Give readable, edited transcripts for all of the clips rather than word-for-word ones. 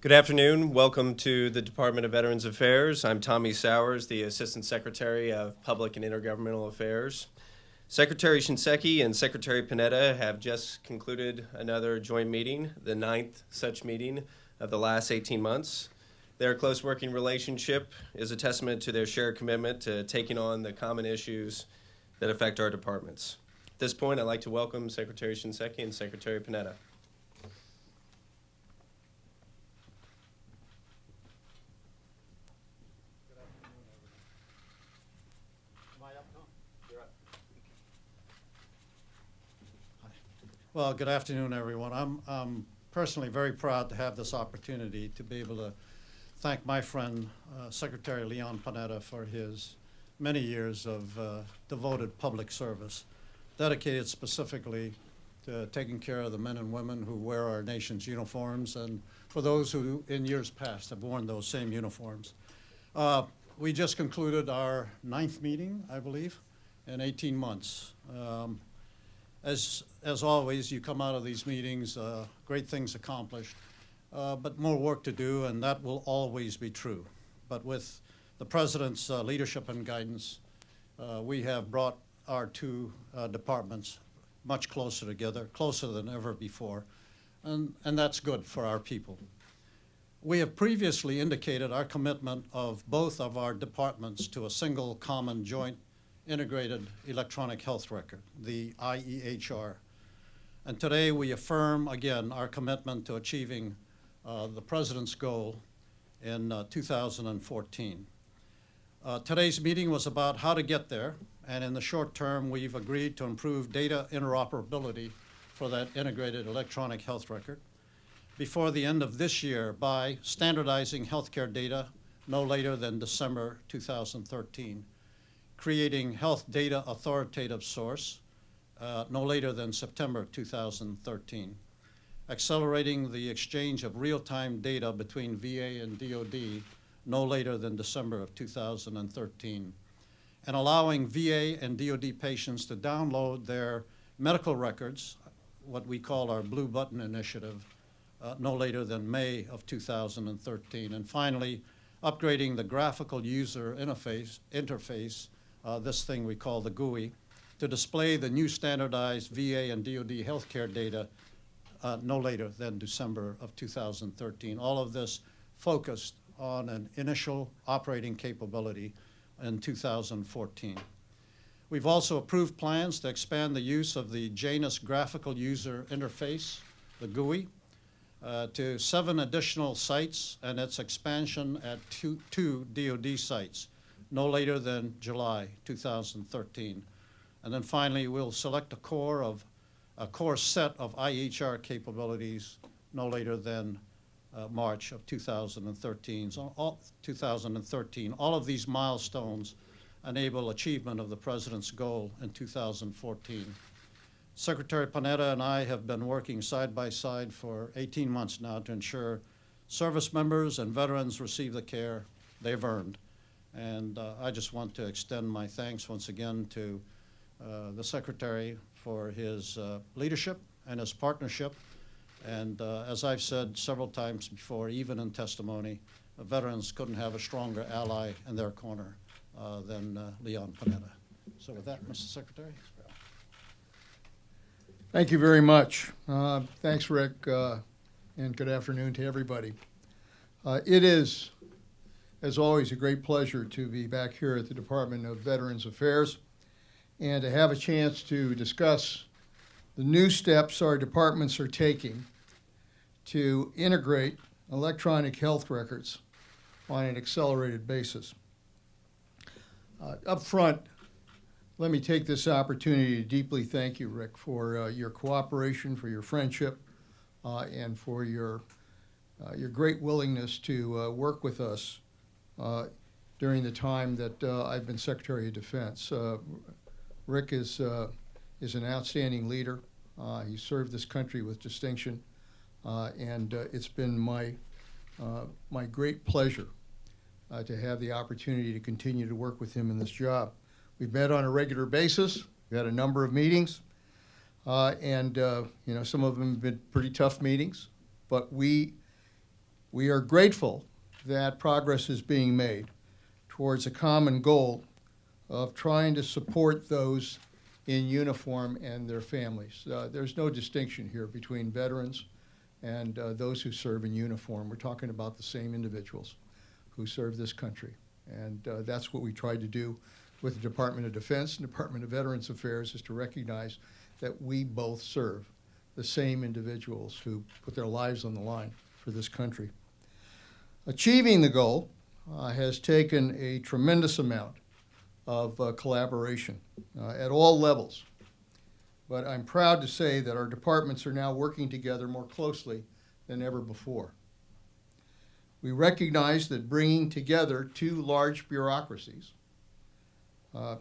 Good afternoon. Welcome to the Department of Veterans Affairs. I'm Tommy Sowers, the Assistant Secretary of Public and Intergovernmental Affairs. Secretary Shinseki and Secretary Panetta have just concluded another joint meeting, the 9th such meeting of the last 18 months. Their close working relationship is a testament to their shared commitment to taking on the common issues that affect our departments. At this point, I'd like to welcome Secretary Shinseki and Secretary Panetta. Well, good afternoon, everyone. I'm personally very proud to have this opportunity to be able to thank my friend, Secretary Leon Panetta, for his many years of devoted public service, dedicated specifically to taking care of the men and women who wear our nation's uniforms, and for those who in years past have worn those same uniforms. We just concluded our 9th meeting, I believe, in 18 months. As always, you come out of these meetings, great things accomplished, but more work to do, and that will always be true. But with the President's leadership and guidance, we have brought our two departments much closer together, closer than ever before, and that's good for our people. We have previously indicated our commitment of both of our departments to a single common joint integrated electronic health record, the IEHR. And today we affirm again our commitment to achieving the President's goal in 2014. Today's meeting was about how to get there, and in the short term we've agreed to improve data interoperability for that integrated electronic health record before the end of this year by standardizing healthcare data no later than December 2013. Creating health data authoritative source no later than September 2013, accelerating the exchange of real-time data between VA and DOD no later than December of 2013, and allowing VA and DOD patients to download their medical records, what we call our Blue Button Initiative, no later than May of 2013, and finally, upgrading the graphical user interface this thing we call the GUI, to display the new standardized VA and DOD healthcare data no later than December of 2013. All of this focused on an initial operating capability in 2014. We've also approved plans to expand the use of the Janus graphical user interface, the GUI, to 7 additional sites, and its expansion at two DOD sites no later than July 2013. And then finally, we'll select a core set of IHR capabilities no later than March of 2013. So all of these milestones enable achievement of the President's goal in 2014. Secretary Panetta and I have been working side by side for 18 months now to ensure service members and veterans receive the care they've earned. And I just want to extend my thanks once again to the Secretary for his leadership and his partnership. And as I've said several times before, even in testimony, veterans couldn't have a stronger ally in their corner than Leon Panetta. So with that, Mr. Secretary. Thank you very much. Thanks, Rick, and good afternoon to everybody. It is, as always, a great pleasure to be back here at the Department of Veterans Affairs and to have a chance to discuss the new steps our departments are taking to integrate electronic health records on an accelerated basis. Up front, let me take this opportunity to deeply thank you, Rick, for your cooperation, for your friendship, and for your great willingness to work with us during the time that I've been Secretary of Defense. Rick is an outstanding leader. He served this country with distinction, and it's been my great pleasure to have the opportunity to continue to work with him in this job. We've met on a regular basis. We've had a number of meetings, and some of them have been pretty tough meetings, but we We are grateful that progress is being made towards a common goal of trying to support those in uniform and their families. There's no distinction here between veterans and those who serve in uniform. We're talking about the same individuals who serve this country. And that's what we tried to do with the Department of Defense and Department of Veterans Affairs, is to recognize that we both serve the same individuals who put their lives on the line for this country. Achieving the goal has taken a tremendous amount of collaboration at all levels. But I'm proud to say that our departments are now working together more closely than ever before. We recognize that bringing together two large bureaucracies and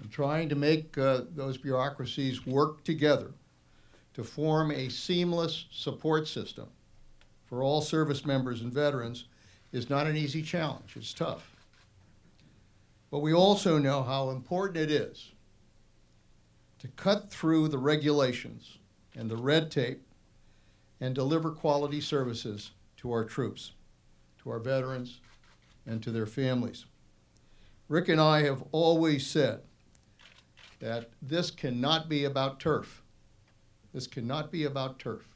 trying to make those bureaucracies work together to form a seamless support system for all service members and veterans is not an easy challenge. It's tough. But we also know how important it is to cut through the regulations and the red tape and deliver quality services to our troops, to our veterans, and to their families. Rick and I have always said that this cannot be about turf. This cannot be about turf.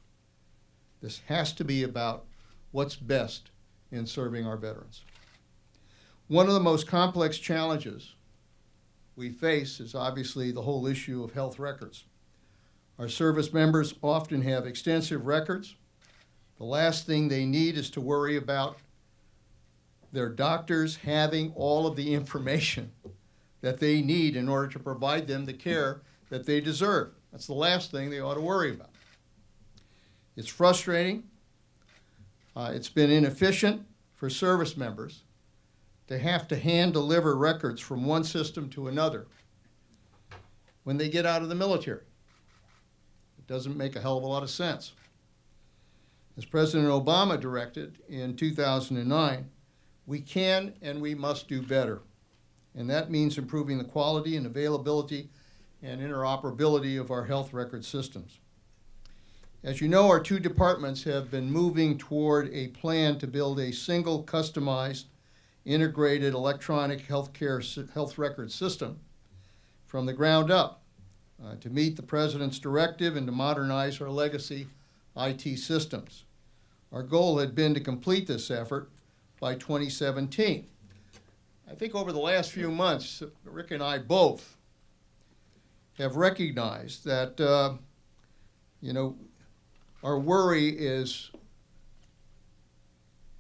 This has to be about what's best in serving our veterans. One of the most complex challenges we face is obviously the whole issue of health records. Our service members often have extensive records. The last thing they need is to worry about their doctors having all of the information that they need in order to provide them the care that they deserve. That's the last thing they ought to worry about. It's frustrating. It's been inefficient for service members to have to hand deliver records from one system to another when they get out of the military. It doesn't make a hell of a lot of sense. As President Obama directed in 2009, we can and we must do better. And that means improving the quality and availability and interoperability of our health record systems. As you know, our two departments have been moving toward a plan to build a single customized integrated electronic health record system from the ground up to meet the President's directive and to modernize our legacy IT systems. Our goal had been to complete this effort by 2017. I think over the last few months, Rick and I both have recognized that, our worry is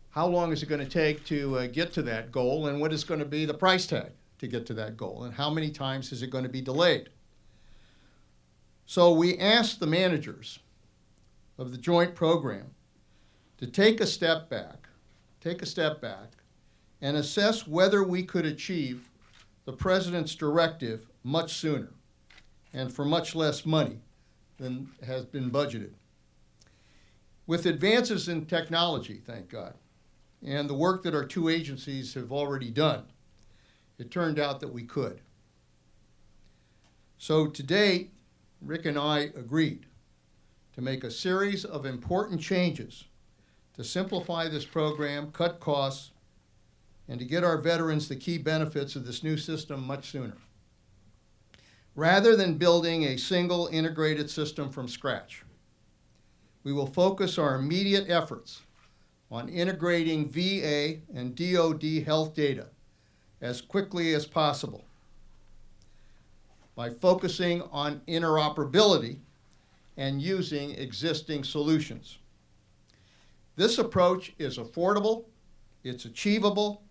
how long is it going to take to get to that goal, and what is going to be the price tag to get to that goal, and how many times is it going to be delayed? So we asked the managers of the joint program to take a step back and assess whether we could achieve the President's directive much sooner and for much less money than has been budgeted. With advances in technology, thank God, and the work that our two agencies have already done, it turned out that we could. So today, Rick and I agreed to make a series of important changes to simplify this program, cut costs, and to get our veterans the key benefits of this new system much sooner. Rather than building a single integrated system from scratch, we will focus our immediate efforts on integrating VA and DOD health data as quickly as possible by focusing on interoperability and using existing solutions. This approach is affordable, it's achievable,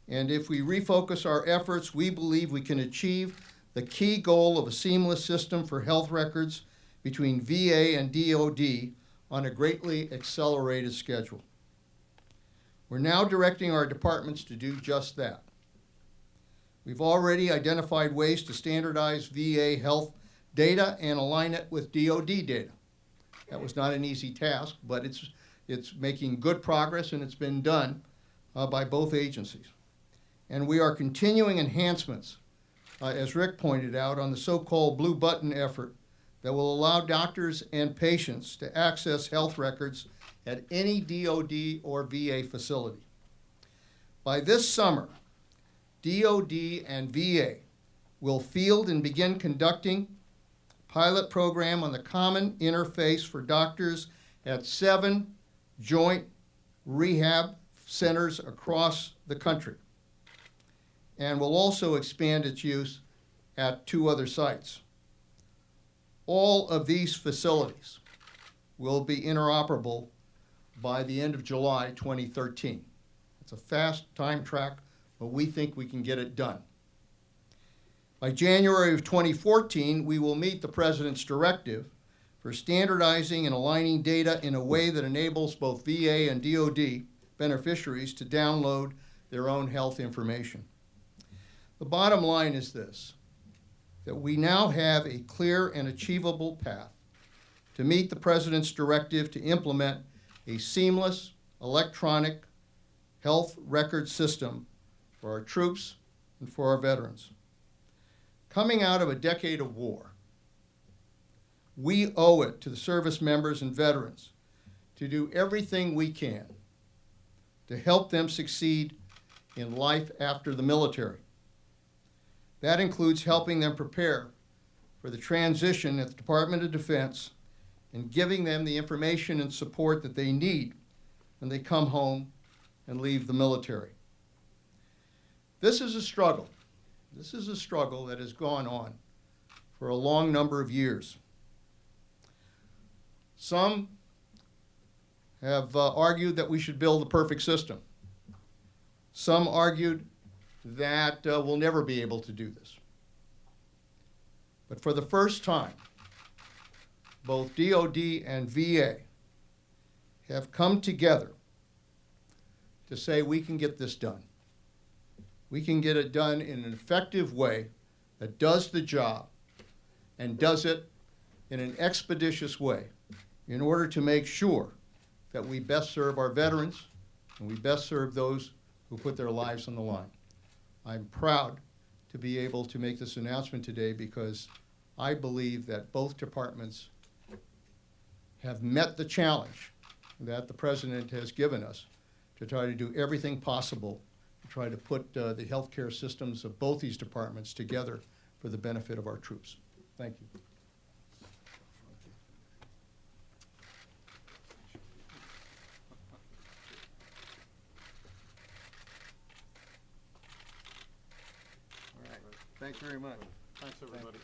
and if we refocus our efforts, we believe we can achieve the key goal of a seamless system for health records between VA and DOD on a greatly accelerated schedule. We're now directing our departments to do just that. We've already identified ways to standardize VA health data and align it with DOD data. That was not an easy task, but it's making good progress, and it's been done by both agencies. And we are continuing enhancements, as Rick pointed out, on the so-called blue button effort that will allow doctors and patients to access health records at any DOD or VA facility. By this summer, DOD and VA will field and begin conducting a pilot program on the common interface for doctors at 7 joint rehab centers across the country, and will also expand its use at 2 other sites. All of these facilities will be interoperable by the end of July 2013. It's a fast time track, but we think we can get it done. By January of 2014, we will meet the President's directive for standardizing and aligning data in a way that enables both VA and DOD beneficiaries to download their own health information. The bottom line is this, that we now have a clear and achievable path to meet the President's directive to implement a seamless electronic health record system for our troops and for our veterans. Coming out of a decade of war, we owe it to the service members and veterans to do everything we can to help them succeed in life after the military. That includes helping them prepare for the transition at the Department of Defense and giving them the information and support that they need when they come home and leave the military. This is a struggle. This is a struggle that has gone on for a long number of years. Some have argued that we should build the perfect system. Some argued that we'll never be able to do this. But for the first time, both DOD and VA have come together to say we can get this done. We can get it done in an effective way that does the job and does it in an expeditious way in order to make sure that we best serve our veterans and we best serve those who put their lives on the line. I'm proud to be able to make this announcement today because I believe that both departments have met the challenge that the President has given us to try to do everything possible to try to put the healthcare systems of both these departments together for the benefit of our troops. Thank you. All right. Thanks very much. Thanks, everybody.